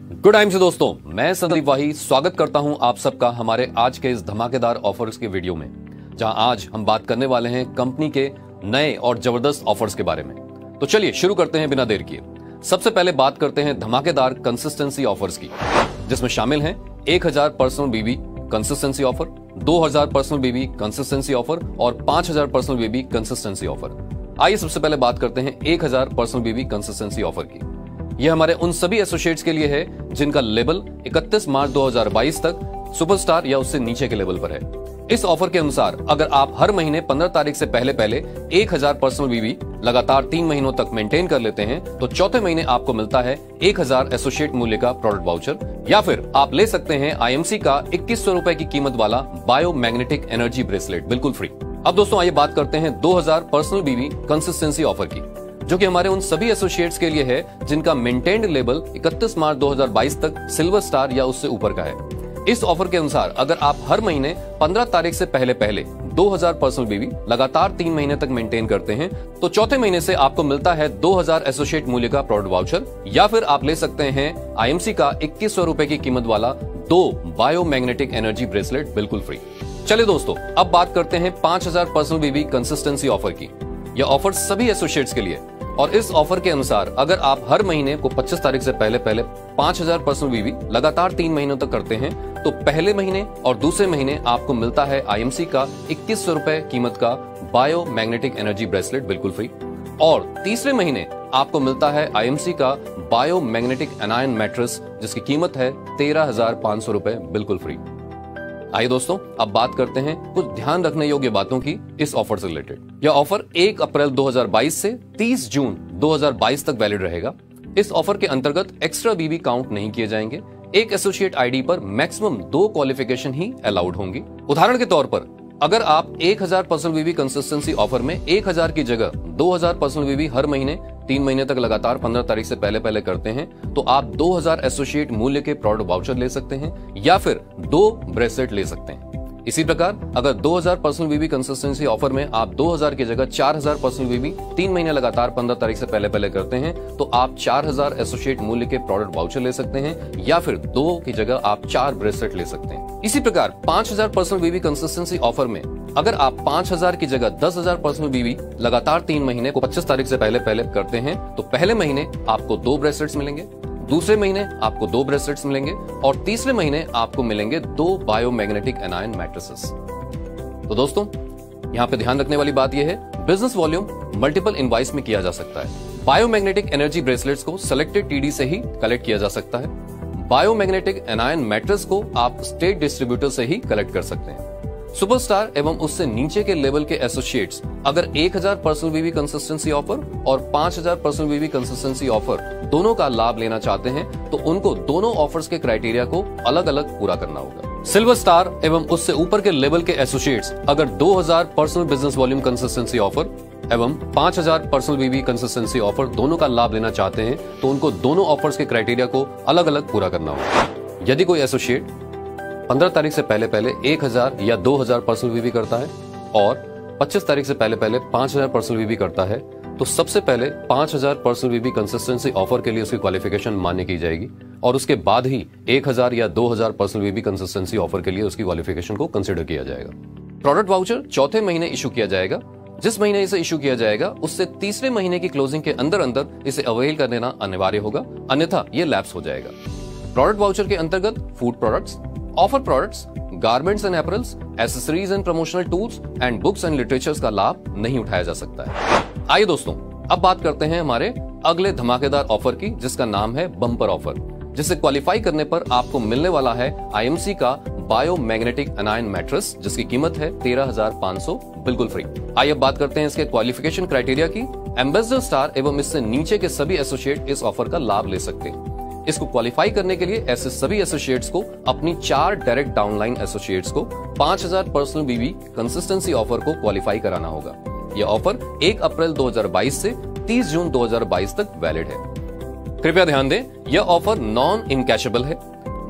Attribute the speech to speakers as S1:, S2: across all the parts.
S1: Good time से दोस्तों, मैं संदीप वाही स्वागत करता हूं आप सबका हमारे आज के इस धमाकेदार ऑफर्स के वीडियो में, जहां आज हम बात करने वाले हैं कंपनी के नए और जबरदस्त ऑफर्स के बारे में। तो चलिए शुरू करते हैं बिना देर किए। सबसे पहले बात करते हैं धमाकेदार कंसिस्टेंसी ऑफर्स की, जिसमें शामिल हैं 1000 पर्सनल बीबी कंसिस्टेंसी ऑफर, 2000 पर्सनल बीबी कंसिस्टेंसी ऑफर और 5000 पर्सनल बीबी कंसिस्टेंसी ऑफर। आइए सबसे पहले बात करते हैं 1000 पर्सनल बीबी कंसिस्टेंसी ऑफर की। यह हमारे उन सभी एसोसिएट्स के लिए है जिनका लेवल 31 मार्च 2022 तक सुपरस्टार या उससे नीचे के लेवल पर है। इस ऑफर के अनुसार अगर आप हर महीने 15 तारीख से पहले 1000 पर्सनल बीबी लगातार 3 महीनों तक मेंटेन कर लेते हैं तो चौथे महीने आपको मिलता है 1000 एसोसिएट मूल्य का प्रोडक्ट वाउचर, या फिर आप ले सकते हैं आईएमसी का 2100 रुपए की कीमत वाला बायो मैग्नेटिक एनर्जी ब्रेसलेट बिल्कुल फ्री। अब दोस्तों आइए बात करते हैं 2000 पर्सनल बीबी कंसिस्टेंसी ऑफर की, जो कि हमारे उन सभी एसोसिएट्स के लिए है जिनका मेंटेन्ड लेवल 31 मार्च 2022 तक सिल्वर स्टार या उससे ऊपर का है। इस ऑफर के अनुसार अगर आप हर महीने 15 तारीख से पहले 2000 पर्सनल बीबी लगातार 3 महीने तक मेंटेन करते हैं तो चौथे महीने से आपको मिलता है 2000 एसोसिएट मूल्य का प्रोडक्ट वाउचर, या फिर आप ले सकते हैं आईएमसी का 2100 रुपए की कीमत वाला 2 बायो मैग्नेटिक एनर्जी ब्रेसलेट बिल्कुल फ्री। चलिए दोस्तों अब बात करते हैं 5000 पर्सनल बीबी कंसिस्टेंसी ऑफर की। यह ऑफर सभी एसोसिएट्स के लिए, और इस ऑफर के अनुसार अगर आप हर महीने को 25 तारीख से पहले 5000 पर्सनल बीबी लगातार 3 महीनों तक करते हैं तो पहले महीने और दूसरे महीने आपको मिलता है आईएमसी का 2100 रुपए कीमत का बायो मैग्नेटिक एनर्जी ब्रेसलेट बिल्कुल फ्री, और तीसरे महीने आपको मिलता है आईएमसी का बायो मैग्नेटिक एनायन मैट्रेस जिसकी कीमत है 13,500 रुपए बिल्कुल फ्री। आइए दोस्तों अब बात करते हैं कुछ ध्यान रखने योग्य बातों की इस ऑफर से रिलेटेड। यह ऑफर 1 अप्रैल 2022 से 30 जून 2022 तक वैलिड रहेगा। इस ऑफर के अंतर्गत एक्स्ट्रा बीबी काउंट नहीं किए जाएंगे। एक एसोसिएट आईडी पर मैक्सिमम 2 क्वालिफिकेशन ही अलाउड होंगी। उदाहरण के तौर पर अगर आप 1000 पर्सनल बीबी कंसिस्टेंसी ऑफर में 1000 की जगह 2000 पर्सनल बीबी हर महीने 3 महीने तक लगातार 15 तारीख से पहले करते हैं तो आप 2000 एसोसिएट मूल्य के प्रोडक्ट वाउचर ले सकते हैं, या फिर 2 ब्रेसलेट ले सकते हैं। इसी प्रकार अगर 2000 पर्सनल बीबी कंसिस्टेंसी ऑफर में आप 2000 की जगह 4000 पर्सनल बीबी 3 महीने लगातार 15 तारीख से पहले करते हैं तो आप 4000 एसोसिएट मूल्य के प्रोडक्ट वाउचर ले सकते हैं, या फिर 2 की जगह आप 4 ब्रेसलेट ले सकते हैं। इसी प्रकार 5000 पर्सनल बीबी कंसिस्टेंसी ऑफर में अगर आप 5000 की जगह 10,000 पर्सनल बीबी लगातार 3 महीने को 25 तारीख से पहले करते हैं तो पहले महीने आपको 2 ब्रेसलेट्स मिलेंगे, दूसरे महीने आपको 2 ब्रेसलेट्स मिलेंगे, और तीसरे महीने आपको मिलेंगे 2 बायो मैग्नेटिक एनायन मैट्रेसेस। तो दोस्तों यहाँ पे ध्यान रखने वाली बात यह है, बिजनेस वॉल्यूम मल्टीपल इनवॉइस में किया जा सकता है। बायो मैग्नेटिक एनर्जी ब्रेसलेट्स को सिलेक्टेड टीडी से ही कलेक्ट किया जा सकता है। बायो मैग्नेटिक एनायन मैट्रेस को आप स्टेट डिस्ट्रीब्यूटर से ही कलेक्ट कर सकते हैं। सुपरस्टार एवं उससे नीचे के लेवल के एसोसिएट्स अगर 1000 पर्सनल बीबी कंसिस्टेंसी ऑफर और 5000 पर्सनल बीबी कंसिस्टेंसी ऑफर दोनों का लाभ लेना चाहते हैं तो उनको दोनों ऑफर्स के क्राइटेरिया को अलग अलग पूरा करना होगा। सिल्वर स्टार एवं उससे ऊपर के लेवल के एसोसिएट्स अगर 2000 personal business volume consistency offer एवं 5000 पर्सनल बीबी कंसिस्टेंसी ऑफर दोनों का लाभ लेना चाहते हैं तो उनको दोनों ऑफर्स के क्राइटेरिया को अलग अलग पूरा करना होगा। यदि कोई एसोसिएट 15 तारीख से पहले 1000 या 2000 पर्सनल बीबी करता है और 25 तारीख से पहले 5000 पर्सनल बीबी करता है तो सबसे पहले 5000 पर्सनल बीबी कंसिस्टेंसी ऑफर के लिए उसकी क्वालिफिकेशन मान्य की जाएगी, और उसके बाद ही 1000 या 2000 पर्सनल बीबी कंसिस्टेंसी ऑफर के लिए उसकी क्वालिफिकेशन को कंसिडर किया जाएगा। प्रोडक्ट वाउचर चौथे महीने इशू किया जाएगा। जिस महीने इसे इशू किया जाएगा उससे तीसरे महीने की क्लोजिंग के अंदर इसे अवेल कर लेना अनिवार्य होगा, अन्यथा ये लैप्स हो जाएगा। प्रोडक्ट वाउचर के अंतर्गत food products, offer products, garments and apparels, accessories and promotional tools and books and literatures का लाभ नहीं उठाया जा सकता है। आइए दोस्तों अब बात करते हैं हमारे अगले धमाकेदार ऑफर की, जिसका नाम है बम्पर ऑफर, जिसे क्वालिफाई करने पर आपको मिलने वाला है आईएमसी का बायो मैग्नेटिक एनायन मैट्रेस जिसकी कीमत है 13,500 बिल्कुल फ्री। आइए अब बात करते हैं इसके क्वालिफिकेशन क्राइटेरिया की। एम्बेसडर स्टार एवं इससे नीचे के सभी एसोसिएट इस ऑफर का लाभ ले सकते हैं। इसको क्वालिफाई करने के लिए ऐसे सभी एसोसिएट्स को अपनी 4 डायरेक्ट डाउनलाइन एसोसिएट्स को 5000 पर्सनल बीबी कंसिस्टेंसी ऑफर को क्वालिफाई कराना होगा। यह ऑफर 1 अप्रैल 2022 से 30 जून 2022 तक वैलिड है। कृपया ध्यान दें, यह ऑफर नॉन इनकैशेबल है।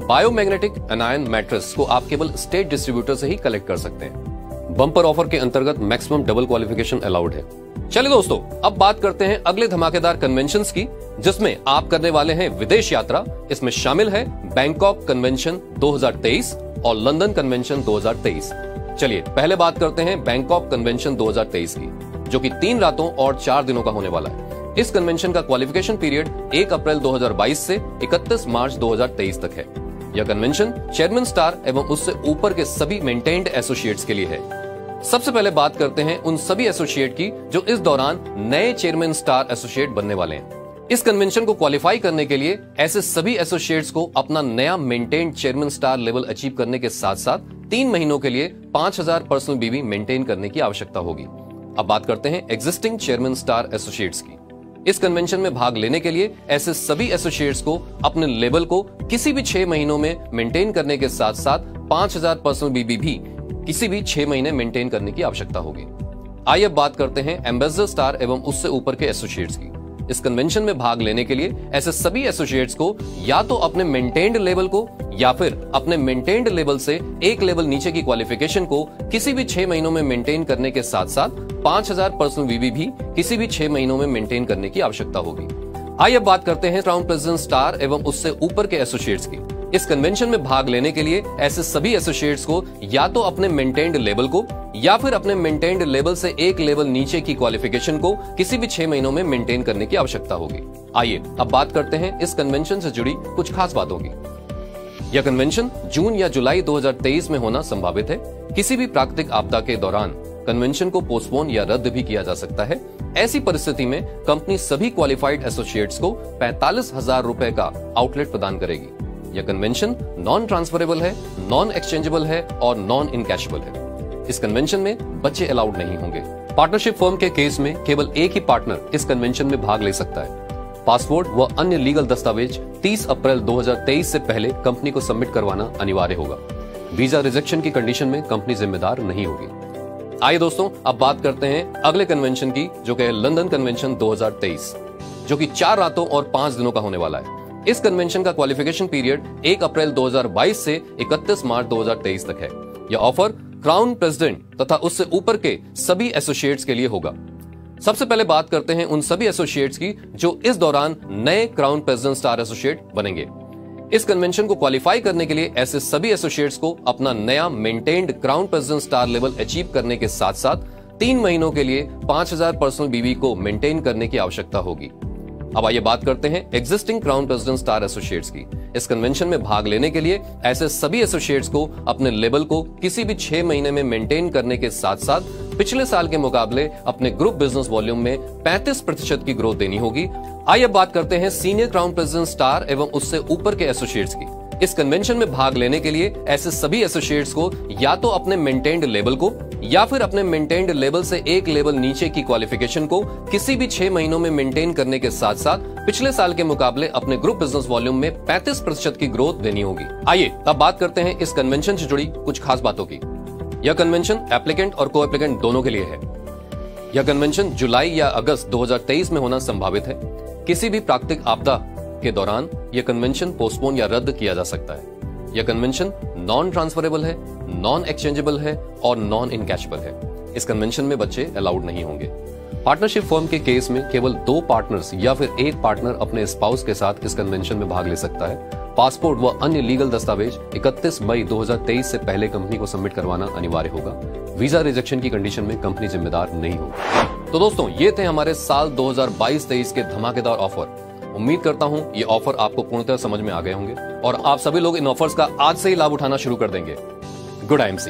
S1: बायो मैग्नेटिक एनायन मैट्रेस को आप केवल स्टेट डिस्ट्रीब्यूटर से ही कलेक्ट कर सकते हैं। बम्पर ऑफर के अंतर्गत मैक्सिमम डबल क्वालिफिकेशन अलाउड है। चलिए दोस्तों, अब बात करते हैं अगले धमाकेदार कन्वेंशंस की, जिसमें आप करने वाले हैं विदेश यात्रा। इसमें शामिल है बैंकॉक कन्वेंशन 2023 और लंदन कन्वेंशन 2023। चलिए पहले बात करते हैं बैंकॉक कन्वेंशन 2023 की, जो कि 3 रातों और 4 दिनों का होने वाला है। इस कन्वेंशन का क्वालिफिकेशन पीरियड 1 अप्रैल 2022 से 31 मार्च 2023 तक है। यह कन्वेंशन चेयरमैन स्टार एवं उससे ऊपर के सभी मेंटेन्ड एसोसिएट्स के लिए है। सबसे पहले बात करते हैं उन सभी एसोसिएट की जो इस दौरान नए चेयरमैन स्टार एसोसिएट बनने वाले हैं। इस कन्वेंशन को क्वालिफाई करने के लिए ऐसे सभी एसोसिएट्स को अपना नया maintained chairman star level achieve करने के साथ साथ 3 महीनों के लिए 5000 पर्सनल बीवी मेंटेन करने की आवश्यकता होगी। अब बात करते हैं एग्जिस्टिंग चेयरमैन स्टार एसोसिएट्स की। इस कन्वेंशन में भाग लेने के लिए ऐसे सभी एसोसिएट्स को अपने लेवल को किसी भी 6 महीनों में मेंटेन करने के साथ साथ 5000 पर्सनल बीबी भी किसी भी 6 महीने मेंटेन करने की आवश्यकता होगी। आइए अब बात करते हैं एम्बेसडर स्टार एवं उससे ऊपर के एसोसिएट्स की। इस कन्वेंशन में भाग लेने के लिए ऐसे सभी एसोसिएट्स को या तो अपने मेंटेन्ड लेवल को या फिर अपने मेंटेन्ड लेवल से एक लेवल नीचे की क्वालिफिकेशन को किसी भी 6 महीनों में मेंटेन करने के साथ साथ 5000 पर्सनल वीवी भी किसी भी 6 महीनों में मेंटेन करने की आवश्यकता होगी। आइए अब बात करते हैं क्राउन प्रेसिडेंट स्टार एवं उससे ऊपर के एसोसिएट्स की। इस कन्वेंशन में भाग लेने के लिए ऐसे सभी एसोसिएट्स को या तो अपने मेंटेन्ड लेवल को या फिर अपने मेंटेन्ड लेवल से एक लेवल नीचे की क्वालिफिकेशन को किसी भी 6 महीनों में मेंटेन करने की आवश्यकता होगी। आइए अब बात करते हैं इस कन्वेंशन से जुड़ी कुछ खास बातों की। यह कन्वेंशन जून या जुलाई 2023 में होना संभावित है। किसी भी प्राकृतिक आपदा के दौरान कन्वेंशन को पोस्टपोन या रद्द भी किया जा सकता है। ऐसी परिस्थिति में कंपनी सभी क्वालिफाइड एसोसिएट्स को 45,000 रुपए का आउटलेट प्रदान करेगी। यह कन्वेंशन नॉन ट्रांसफरेबल है, नॉन एक्सचेंजेबल है और नॉन इनकैशेबल है। इस कन्वेंशन में बच्चे अलाउड नहीं होंगे। पार्टनरशिप फर्म के केस में केवल एक ही पार्टनर इस कन्वेंशन में भाग ले सकता है। पासपोर्ट व अन्य लीगल दस्तावेज 30 अप्रैल 2023 से पहले कंपनी को सबमिट करवाना अनिवार्य होगा। वीजा रिजेक्शन की कंडीशन में कंपनी जिम्मेदार नहीं होगी। आइए दोस्तों, अब बात करते हैं अगले कन्वेंशन की, जो कि है लंदन कन्वेंशन 2023, जो कि 4 रातों और 5 दिनों का होने वाला है। इस कन्वेंशन का क्वालिफिकेशन पीरियड 1 अप्रैल 2022 से 31 मार्च 2023 तक है। यह ऑफर क्राउन प्रेसिडेंट तथा उससे ऊपर के सभी एसोसिएट्स के लिए होगा। सबसे पहले बात करते हैं उन सभी एसोसिएट्स की जो इस दौरान नए क्राउन प्रेसिडेंट स्टार एसोसिएट बनेंगे। इस कन्वेंशन को क्वालिफाई करने के लिए ऐसे सभी एसोसिएट्स को अपना नया maintained crown president star level achieve करने के साथ साथ 3 महीनों के लिए 5000 पर्सनल बीवी को मेंटेन करने की आवश्यकता होगी। अब आइए बात करते हैं existing crown president star associates की। इस कन्वेंशन में भाग लेने के लिए ऐसे सभी एसोसिएट्स को अपने लेवल को किसी भी 6 महीने में मेंटेन करने के साथ साथ पिछले साल के मुकाबले अपने ग्रुप बिजनेस वॉल्यूम में 35% की ग्रोथ देनी होगी। आइए अब बात करते हैं सीनियर क्राउन प्रेसिडेंट स्टार एवं उससे ऊपर के एसोसिएट्स की। इस कन्वेंशन में भाग लेने के लिए ऐसे सभी एसोसिएट्स को या तो अपने मेंटेन्ड लेवल को या फिर अपने मेंटेन्ड लेवल से एक लेवल नीचे की क्वालिफिकेशन को किसी भी 6 महीनों में मेंटेन करने के साथ साथ पिछले साल के मुकाबले अपने ग्रुप बिजनेस वॉल्यूम में 35% की ग्रोथ देनी होगी। आइए अब बात करते हैं इस कन्वेंशन से जुड़ी कुछ खास बातों की। यह कन्वेंशन एप्लीकेंट और को एप्लीकेंट दोनों के लिए है। यह कन्वेंशन जुलाई या अगस्त 2023 में होना संभावित है। किसी भी प्राकृतिक आपदा के दौरान यह कन्वेंशन पोस्टपोन या रद्द किया जा सकता है। यह कन्वेंशन नॉन ट्रांसफरेबल है, नॉन एक्सचेंजेबल है और नॉन इनकैशेबल है। इस कन्वेंशन में बच्चे अलाउड नहीं होंगे। पार्टनरशिप फर्म के केस में केवल 2 पार्टनर्स या फिर एक पार्टनर अपने स्पाउस के साथ इस कन्वेंशन में भाग ले सकता है। पासपोर्ट व अन्य लीगल दस्तावेज 31 मई 2023 से पहले कंपनी को सबमिट करवाना अनिवार्य होगा। वीजा रिजेक्शन की कंडीशन में कंपनी जिम्मेदार नहीं होगी। तो दोस्तों, ये थे हमारे साल 2022-23 के धमाकेदार ऑफर। उम्मीद करता हूं ये ऑफर आपको पूर्णतः समझ में आ गए होंगे और आप सभी लोग इन ऑफर्स का आज से ही लाभ उठाना शुरू कर देंगे। Good IMC।